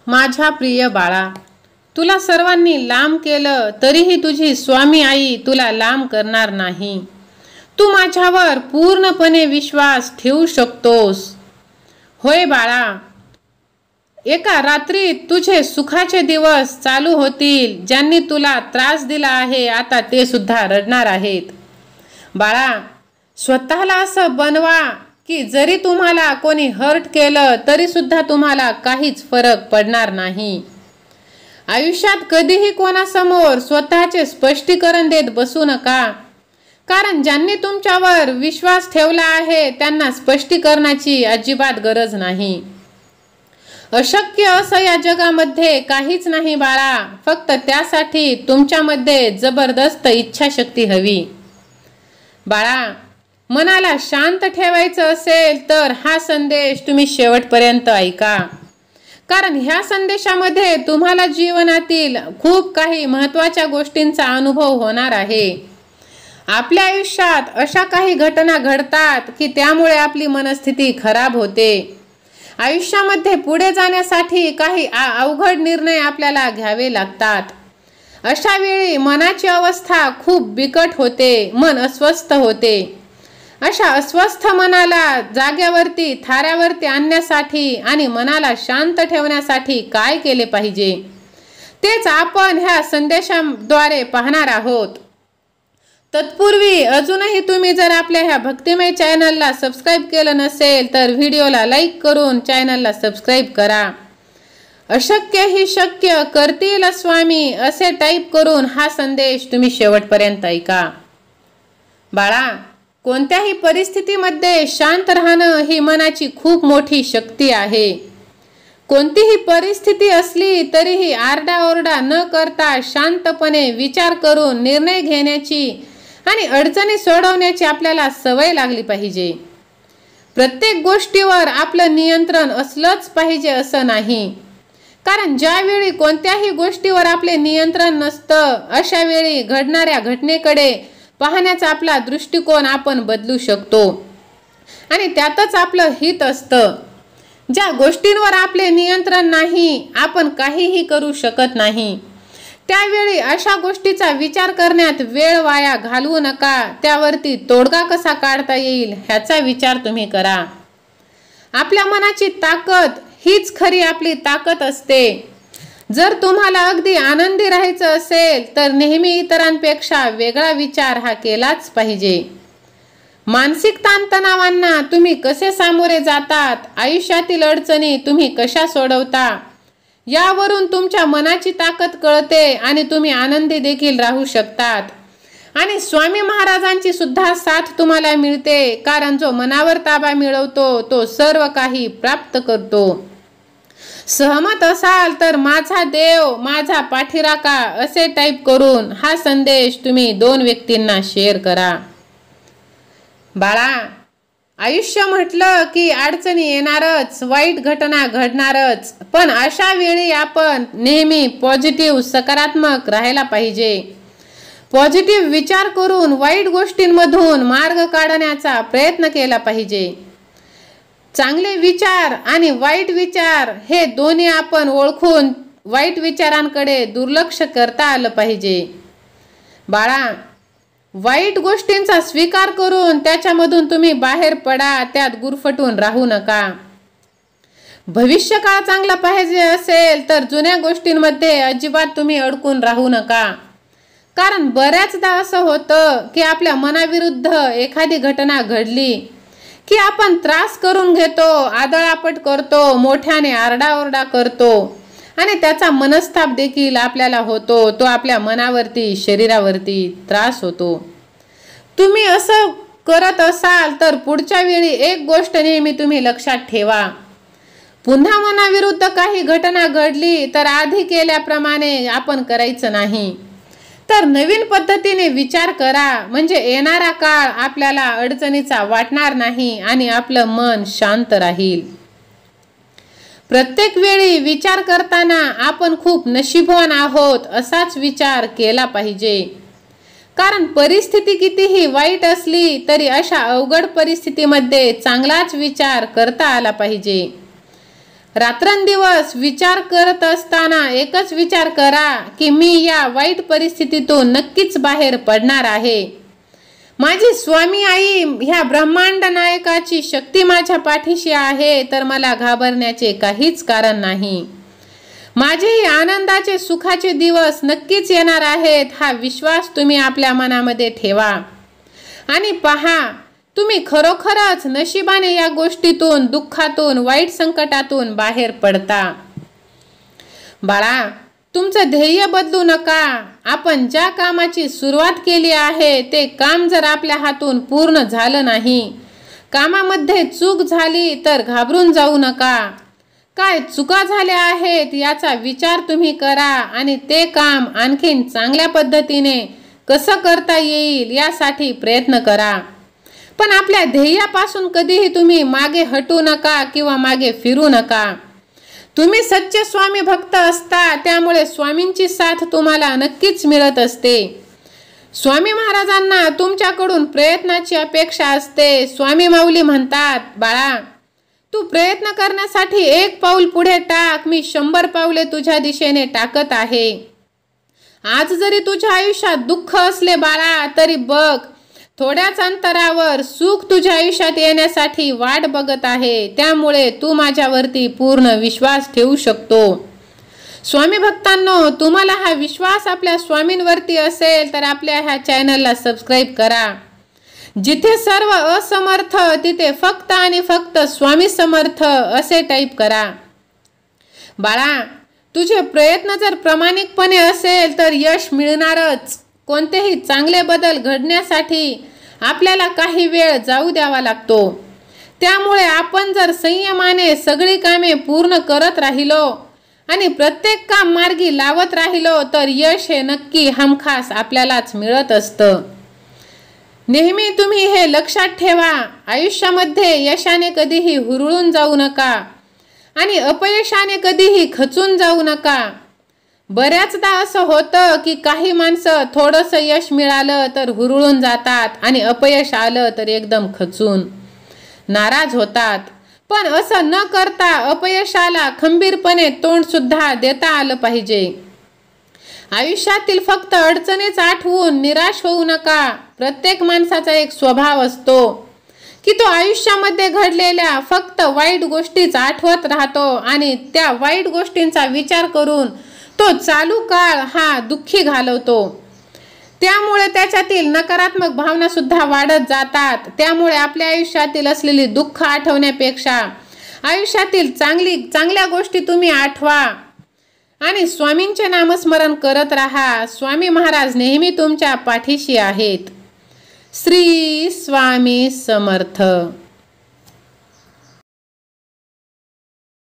माझ्या प्रिय बाळा, तुला सर्वांनी लांब केलं तरीही तुझी स्वामी आई तुला लांब करणार नाही. तू माझ्यावर पूर्णपणे विश्वास ठेवू शकतोस. होय बाळा, एका रात्रीत तुझे सुखाचे दिवस चालू होतील. ज्यांनी तुला त्रास दिला आहे आता ते सुद्धा रडणार आहेत. बाळा, स्वतःला असं बनवा की जरी तुम्हाला कोणी हर्ट केलं तरी सुद्धा तुम्हाला काहीच फरक पडणार नाही. आयुष्यात कधीही कोणासमोर स्वतःचे स्पष्टीकरण देत बसू नका, कारण ज्यांनी तुमच्यावर विश्वास ठेवला आहे त्यांना स्पष्टीकरणाची अजिबात गरज नाही. अशक्य असं या जगामध्ये काहीच नाही बाळा, फक्त त्यासाठी तुमच्यामध्ये जबरदस्त इच्छाशक्ती हवी. बाळा, मनाला शांत ठेवायचं असेल तर हा संदेश तुम्ही शेवटपर्यंत ऐका, कारण ह्या संदेशामध्ये तुम्हाला जीवनातील खूप काही महत्त्वाच्या गोष्टींचा अनुभव होणार आहे. आपल्या आयुष्यात अशा काही घटना घडतात की त्यामुळे आपली मनस्थिती खराब होते. आयुष्यामध्ये पुढे जाण्यासाठी काही अवघड निर्णय आपल्याला घ्यावे लागतात. अशा वेळी मनाची अवस्था खूप बिकट होते, मन अस्वस्थ होते. अशा अस्वस्थ मनाला जाग्यावरती थाऱ्यावरती आणण्यासाठी आणि मनाला शांत ठेवण्यासाठी काय केले पाहिजे तेच आपण ह्या संदेशाद्वारे पाहणार आहोत. तत्पूर्वी अजूनही तुम्ही जर आपल्या ह्या भक्तिमय चॅनलला सबस्क्राईब केलं नसेल तर व्हिडिओला लाईक करून चॅनलला सबस्क्राईब करा. अशक्य ही शक्य करतील स्वामी असे टाईप करून हा संदेश तुम्ही शेवटपर्यंत ऐका. बाळा, कोणत्याही परिस्थितीमध्ये शांत राहणं ही मनाची खूप मोठी शक्ती आहे. कोणतीही परिस्थिती असली तरीही आरडाओरडा न करता शांतपणे विचार करून निर्णय घेण्याची आणि अडचणी सोडवण्याची आपल्याला सवय लागली पाहिजे. प्रत्येक गोष्टीवर आपलं नियंत्रण असलंच पाहिजे असं नाही, कारण ज्यावेळी कोणत्याही गोष्टीवर आपले नियंत्रण नसतं अशा वेळी घडणाऱ्या घटनेकडे पाहण्याचा आपला दृष्टिकोन आपण बदलू शकतो आणि त्यातच आपलं हित असतं. ज्या गोष्टींवर आपले नियंत्रण नाही आपण काहीही करू शकत नाही. त्यावेळी अशा गोष्टीचा विचार करण्यात वेळ वाया घालवू नका. त्यावरती तोडगा कसा काढता येईल ह्याचा विचार तुम्ही करा. आपल्या मनाची ताकद हीच खरी आपली ताकद असते. जर तुम्हाला अगदी आनंदी राहायचं असेल तर नेहमी इतरांपेक्षा वेगळा विचार हा केलाच पाहिजे. मानसिक ताणतणावांना तुम्ही कसे सामोरे जातात, आयुष्यातील अडचणी तुम्ही कशा सोडवता यावरून तुमच्या मनाची ताकद कळते आणि तुम्ही आनंदी देखील राहू शकतात. आणि स्वामी महाराजांची सुद्धा साथ तुम्हाला मिळते, कारण जो मनावर ताबा मिळवतो तो सर्व काही प्राप्त करतो. सहमत असाल तर माझा देव माझा पाठीराखा असे टाईप करून हा संदेश तुम्ही 2 व्यक्तींना शेअर करा. बाळा, आयुष्य म्हटलं की अडचणी येणारच, वाईट घटना घडणारच, पण अशा वेळी आपण नेहमी पॉझिटिव्ह सकारात्मक राहायला पाहिजे. पॉझिटिव्ह विचार करून वाईट गोष्टींमधून मार्ग काढण्याचा प्रयत्न केला पाहिजे. चांगले विचार आणि वाईट विचार हे दोन्ही आपण ओळखून वाईट विचारांकडे दुर्लक्ष करता आलं पाहिजे. बाळा, वाईट गोष्टींचा स्वीकार करून त्याच्यामधून तुम्ही बाहेर पडा, त्यात गुरफटून राहू नका. भविष्यकाळ चांगला पाहिजे असेल तर जुन्या गोष्टींमध्ये अजिबात तुम्ही अडकून राहू नका, कारण बऱ्याचदा असं होतं की आपल्या मनाविरुद्ध एखादी घटना घडली की आपण त्रास करून घेतो, आदळापट करतो, मोठ्याने आरडाओरडा करतो आणि त्याचा मनस्ताप देखील आपल्याला होतो. तो आपल्या मनावरती शरीरावरती त्रास होतो. तुम्ही असं करत असाल तर पुढच्या वेळी एक गोष्ट नेहमी तुम्ही लक्षात ठेवा. पुन्हा मनाविरुद्ध काही घटना घडली तर आधी केल्याप्रमाणे आपण करायचं नाही, तर नवीन पद्धतीने विचार करा. म्हणजे येणारा काळ आपल्याला अडचणीचा वाटणार नाही आणि आपलं मन शांत राहील. प्रत्येक वेळी विचार करताना आपण खूप नशीबवान आहोत असाच विचार केला पाहिजे, कारण परिस्थिती कितीही वाईट असली तरी अशा अवघड परिस्थितीमध्ये चांगलाच विचार करता आला पाहिजे. रात्रंदिवस विचार करत असताना एकच विचार करा की मी या वाईट परिस्थितीतून नक्कीच बाहेर पडणार आहे. माझी स्वामी आई ह्या ब्रह्मांड नायकाची शक्ती माझ्या पाठीशी आहे, तर मला घाबरण्याचे काहीच कारण नाही. माझेही आनंदाचे सुखाचे दिवस नक्कीच येणार आहेत, हा विश्वास तुम्ही आपल्या मनामध्ये ठेवा आणि पहा, तुम्ही खरोखरच नशिबाने या गोष्टीतून, दुःखातून, वाईट संकटातून बाहेर पडता. बाळा, तुमचं ध्येय बदलू नका. आपण ज्या कामाची सुरुवात केली आहे ते काम जर आपल्या हातून पूर्ण झालं नाही, कामामध्ये चूक झाली तर घाबरून जाऊ नका. काय चुका झाल्या आहेत याचा विचार तुम्ही करा आणि ते काम आणखीन चांगल्या पद्धतीने कसं करता येईल यासाठी प्रयत्न करा. पण आपल्या ध्येयापासून कधीही तुम्ही मागे हटू नका किंवा मागे फिरू नका. तुम्ही सच्चे स्वामी भक्त असता, त्यामुळे स्वामींची साथ तुम्हाला नक्कीच मिळत असते. स्वामी महाराजांना तुमच्याकडून प्रयत्नाची अपेक्षा असते. स्वामी माऊली म्हणतात, बाळा, तू प्रयत्न करण्यासाठी 1 पाऊल पुढे टाक, मी 100 पावले तुझ्या दिशेने टाकत आहे. आज जरी तुझ्या आयुष्यात दुःख असले बाळा, तरी बघ, थोड्याच अंतरावर सुख तुझ्या आयुष्यात येण्यासाठी वाट बघत आहे. त्यामुळे तू माझ्यावरती पूर्ण विश्वास ठेवू शकतो. स्वामी भक्तांनो, तुम्हाला हा विश्वास आपल्या स्वामींवरती असेल तर आपल्या ह्या चॅनलला सबस्क्राईब करा. जिथे सर्व असमर्थ तिथे फक्त आणि फक्त स्वामी समर्थ असे टाईप करा. बाळा, तुझे प्रयत्न जर प्रामाणिकपणे असेल तर यश मिळणारच. कोणतेही चांगले बदल घडण्यासाठी आपल्याला काही वेळ जाऊ द्यावा लागतो. त्यामुळे आपण जर संयमाने सगळी कामे पूर्ण करत राहिलो आणि प्रत्येक काम मार्गी लावत राहिलो तर यश हे नक्की हमखास आपल्यालाच मिळत असतं. नेहमी तुम्ही हे लक्षात ठेवा, आयुष्यामध्ये यशाने कधीही हुरळून जाऊ नका आणि अपयशाने कधीही खचून जाऊ नका. बऱ्याचदा असं होतं की काही माणसं थोडंसं यश मिळालं तर हुरळून जातात आणि अपयश आलं तर एकदम खचून नाराज होतात. पण असं न करता अपयशाला खंबीरपणे तोंड सुद्धा देता आलं पाहिजे. आयुष्यातील फक्त अडचणीच आठवून निराश होऊ नका. प्रत्येक माणसाचा एक स्वभाव असतो की तो आयुष्यामध्ये घडलेल्या फक्त वाईट गोष्टीच आठवत राहतो आणि त्या वाईट गोष्टींचा विचार करून तो चालू काळ हा दुःखी घालवतो. त्यामुळे त्याच्यातील नकारात्मक भावना सुद्धा वाढत जातात. त्यामुळे आपल्या आयुष्यातील असलेली दुःख आठवण्यापेक्षा आयुष्यातील चांगल्या गोष्टी तुम्ही आठवा आणि स्वामींचे नामस्मरण करत राहा. स्वामी महाराज नेहमी तुमच्या पाठीशी आहेत. श्री स्वामी समर्थ.